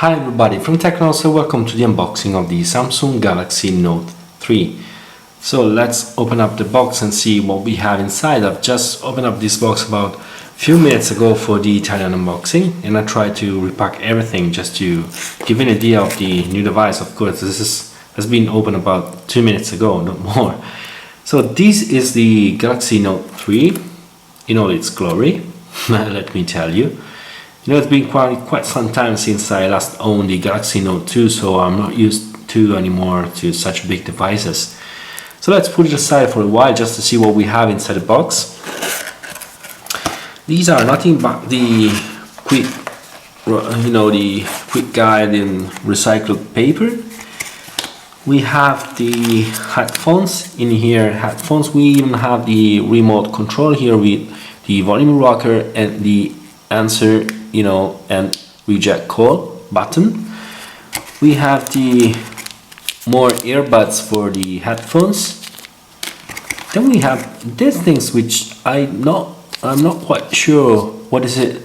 Hi everybody from TechnoLost, so welcome to the unboxing of the Samsung Galaxy Note 3. So let's open up the box and see what we have inside. I've just opened up this box about a few minutes ago for the Italian unboxing, and I tried to repack everything just to give an idea of the new device. Of course, has been opened about 2 minutes ago, not more. So this is the Galaxy Note 3 in all its glory, let me tell you. You know, it's been quite some time since I last owned the Galaxy Note 2, so I'm not used to anymore to such big devices. So let's put it aside for a while just to see what we have inside the box. These are nothing but the quick guide in recycled paper. We have the headphones in here. We even have the remote control here with the volume rocker and the answer and reject call button. We have the more earbuds for the headphones. Then we have these things which I'm not quite sure what is it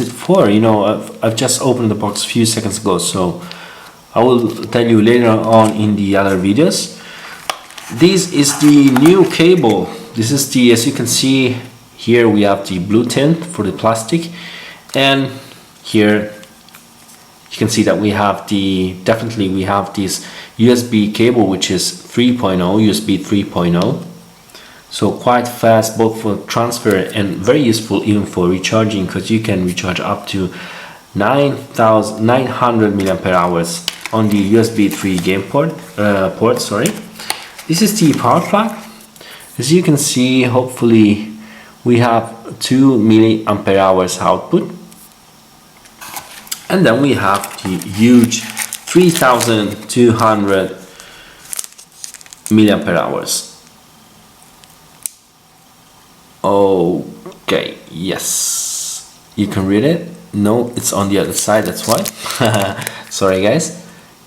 for. I've just opened the box a few seconds ago, so I will tell you later on in the other videos. This is the new cable. This is the, as you can see here, we have the blue tint for the plastic. And here you can see that we have this USB cable, which is 3.0, USB 3.0. So quite fast both for transfer and very useful even for recharging, because you can recharge up to 900 milliampere hours on the USB 3 game port. This is the power plug. As you can see, hopefully we have 2 milliampere hours output. And then we have the huge 3200 milliampere hours. Okay, yes, you can read it. No, it's on the other side, that's why. Sorry guys.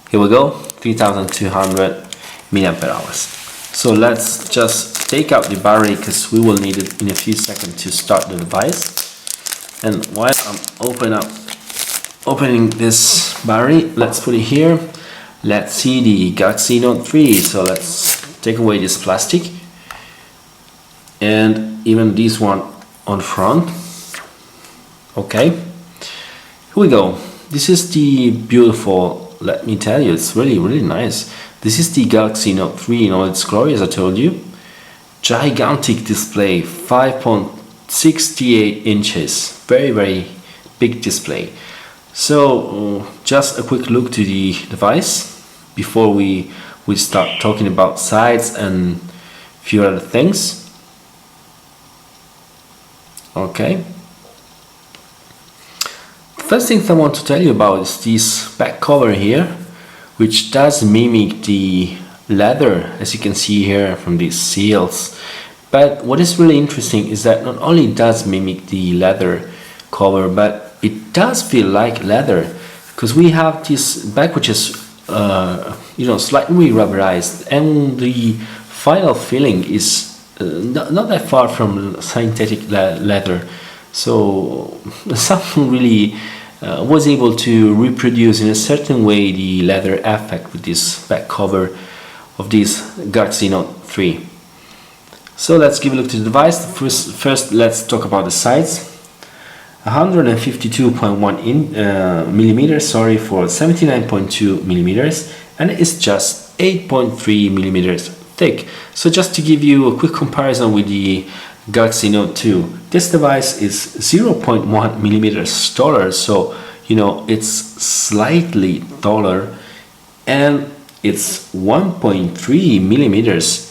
Here we go, 3200 milliampere hours. So let's just take out the battery, because we will need it in a few seconds to start the device. And while I'm opening this battery, let's put it here. Let's see the Galaxy Note 3. So let's take away this plastic and even this one on front. Okay, here we go. This is the beautiful, let me tell you, it's really nice. This is the Galaxy Note 3 in all its glory, as I told you. Gigantic display, 5.68 inches, very big display. So just a quick look to the device before we start talking about size and a few other things. Okay. First thing I want to tell you about is this back cover here, which does mimic the leather, as you can see here from these seals. But what is really interesting is that not only does mimic the leather cover, but it does feel like leather, because we have this back which is slightly rubberized, and the final feeling is not that far from synthetic leather. So someone really was able to reproduce in a certain way the leather effect with this back cover of this Galaxy Note 3. So let's give a look to the device. First let's talk about the size. 152.1 millimeters, for 79.2 millimeters, and it's just 8.3 millimeters thick. So just to give you a quick comparison with the Galaxy Note 2, this device is 0.1 millimeters taller, so it's slightly taller, and it's 1.3 millimeters.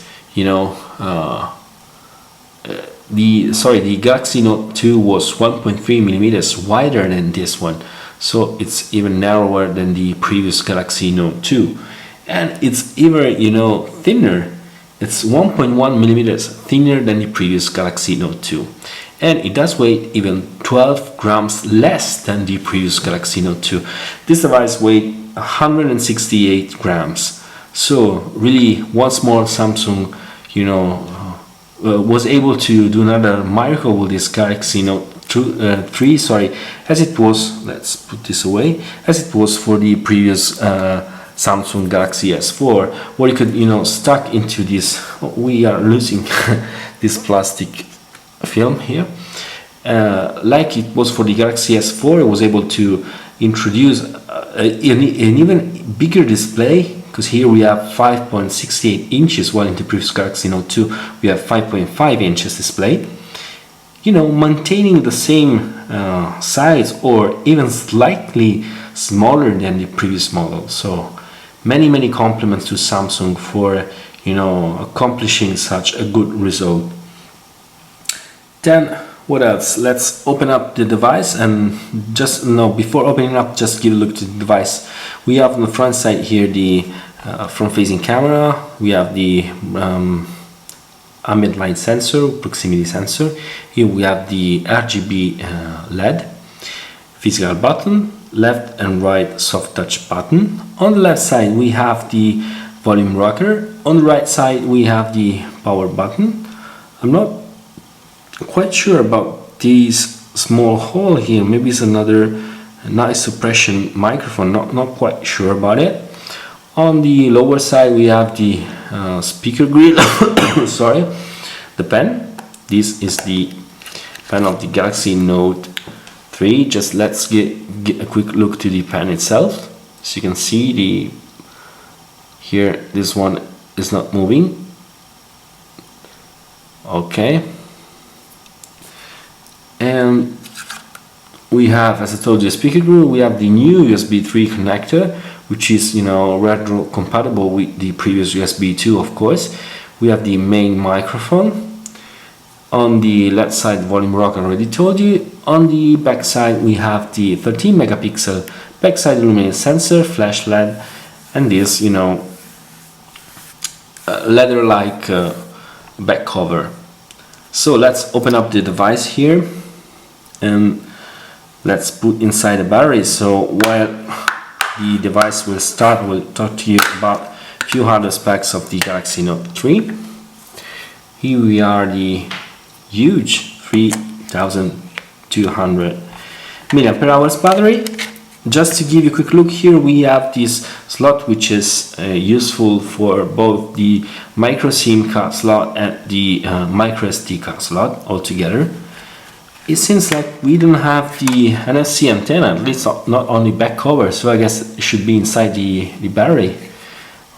The Galaxy Note 2 was 1.3 millimeters wider than this one, so it's even narrower than the previous Galaxy Note 2, and it's even thinner. It's 1.1 millimeters thinner than the previous Galaxy Note 2, and it does weigh even 12 grams less than the previous Galaxy Note 2. This device weighed 168 grams. So really, once more, Samsung was able to do another miracle with this Galaxy Note 3, sorry, as it was, let's put this away, as it was for the previous Samsung Galaxy S4, where you could, stuck into this, we are losing this plastic film here, like it was for the Galaxy S4. It was able to introduce an even bigger display, because here we have 5.68 inches, while in the previous Galaxy Note 2 we have 5.5 inches display. Maintaining the same size or even slightly smaller than the previous model. So many compliments to Samsung for accomplishing such a good result. Then what else? Let's open up the device, and before opening up, just give a look to the device. We have on the front side here the front-facing camera. We have the ambient light sensor, proximity sensor. Here we have the RGB LED, physical button, left and right soft touch button. On the left side we have the volume rocker. On the right side we have the power button. I'm not quite sure about this small hole here. Maybe it's another noise suppression microphone. Not quite sure about it. On the lower side we have the speaker grill. Sorry, the pen. This is the pen of the Galaxy Note 3. Just let's get a quick look to the pen itself. So you can see here this one is not moving. Okay, and we have, as I told you, a speaker grill. We have the new USB 3 connector, which is retro compatible with the previous USB 2, of course. We have the main microphone. On the left side, volume rocker, already told you. On the back side we have the 13 megapixel backside illuminated sensor, flash LED, and this leather-like back cover. So let's open up the device here and let's put inside the battery. So while the device will start, we'll talk to you about a few hardware specs of the Galaxy Note 3. Here we are, the huge 3200 mAh battery. Just to give you a quick look, here we have this slot, which is useful for both the micro SIM card slot and the micro SD card slot altogether. It seems like we don't have the NFC antenna, at least not on the back cover, so I guess it should be inside the battery.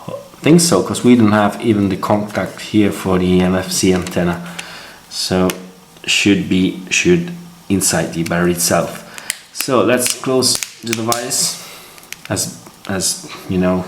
I think so, because we don't have even the contact here for the NFC antenna. So should inside the battery itself. So let's close the device as the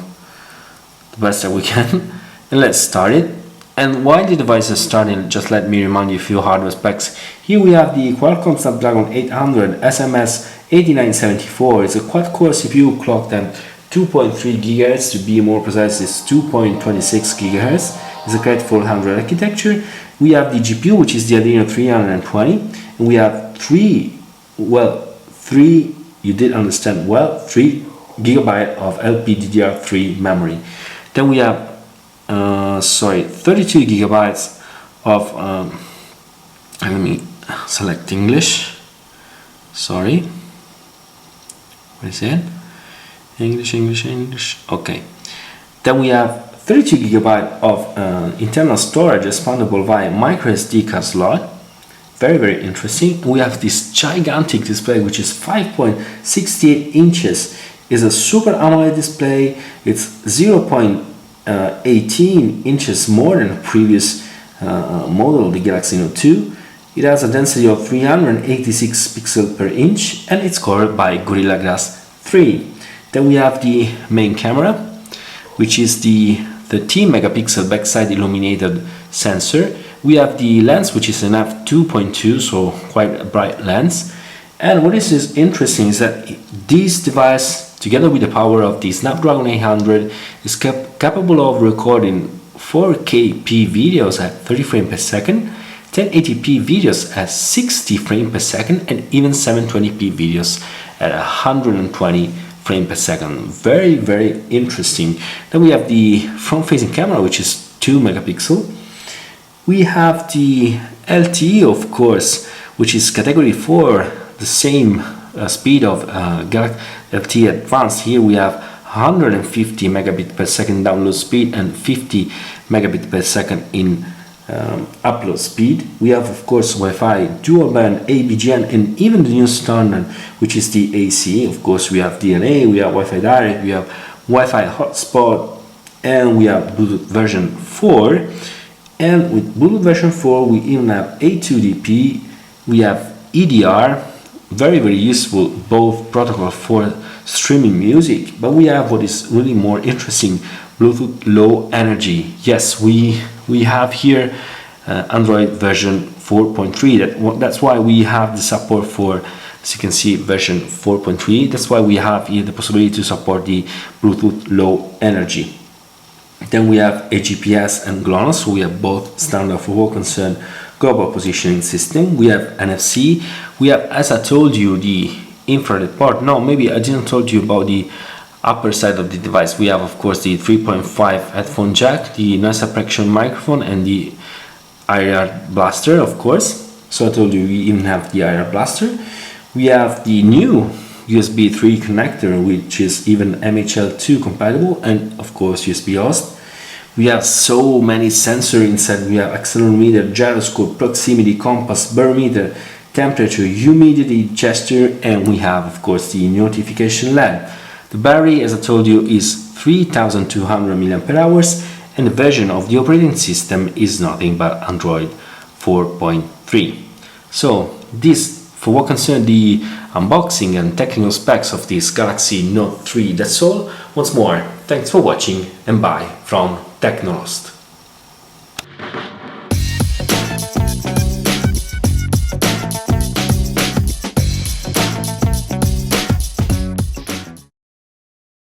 best that we can, and let's start it. And while the device is starting, just let me remind you a few hardware specs. Here we have the Qualcomm Snapdragon 800 SMS 8974. It's a quad-core CPU clocked at 2.3 GHz. To be more precise, it's 2.26 GHz. It's a Cat 400 architecture. We have the GPU, which is the Adreno 320, and we have 3 GB of LPDDR3 memory. Then we have 32 GB of let me select English. Sorry, what is it? English. Okay. Then we have 32 GB of internal storage expandable via micro SD card slot. Very interesting. We have this gigantic display, which is 5.68 inches. It's a Super AMOLED display. It's 0.18 inches more than the previous model, the Galaxy Note 2. It has a density of 386 pixels per inch, and it's covered by Gorilla Glass 3. Then we have the main camera, which is the 13 megapixel backside illuminated sensor. We have the lens, which is an f2.2, so quite a bright lens. And what is interesting is that this device, together with the power of the Snapdragon 800, is capable of recording 4K videos at 30 frames per second, 1080p videos at 60 frames per second, and even 720p videos at 120 frames per second. Very interesting. Then we have the front-facing camera, which is 2 megapixel. We have the LTE, of course, which is category 4, the same speed of LTE Advanced. Here we have 150 megabit per second download speed and 50 megabit per second in upload speed. We have, of course, Wi-Fi, dual band, ABGN, and even the new standard, which is the AC. Of course, we have DNA, we have Wi-Fi Direct, we have Wi-Fi hotspot, and we have Bluetooth version 4. And with Bluetooth version 4, we even have A2DP, we have EDR, very useful, both protocol for streaming music, but we have what is really more interesting, Bluetooth Low Energy. Yes, we have here Android version 4.3. That's why we have the support for, as you can see, version 4.3. That's why we have here the possibility to support the Bluetooth Low Energy. Then we have a GPS and GLONASS, so we have both standard for what concern global positioning system. We have NFC. We have, as I told you, the infrared port. No, maybe I didn't told you about the upper side of the device. We have, of course, the 3.5 headphone jack, the noise suppression microphone, and the IR blaster, of course. So I told you we even have the IR blaster. We have the new USB 3 connector, which is even MHL2 compatible, and of course USB host. We have so many sensors inside. We have accelerometer, gyroscope, proximity, compass, barometer, temperature, humidity, gesture, and we have, of course, the notification lamp. The battery, as I told you, is 3200 mAh, and the version of the operating system is nothing but Android 4.3. So this, for what concerns the unboxing and technical specs of this Galaxy Note 3, that's all. Once more, thanks for watching, and bye from TechnoLost.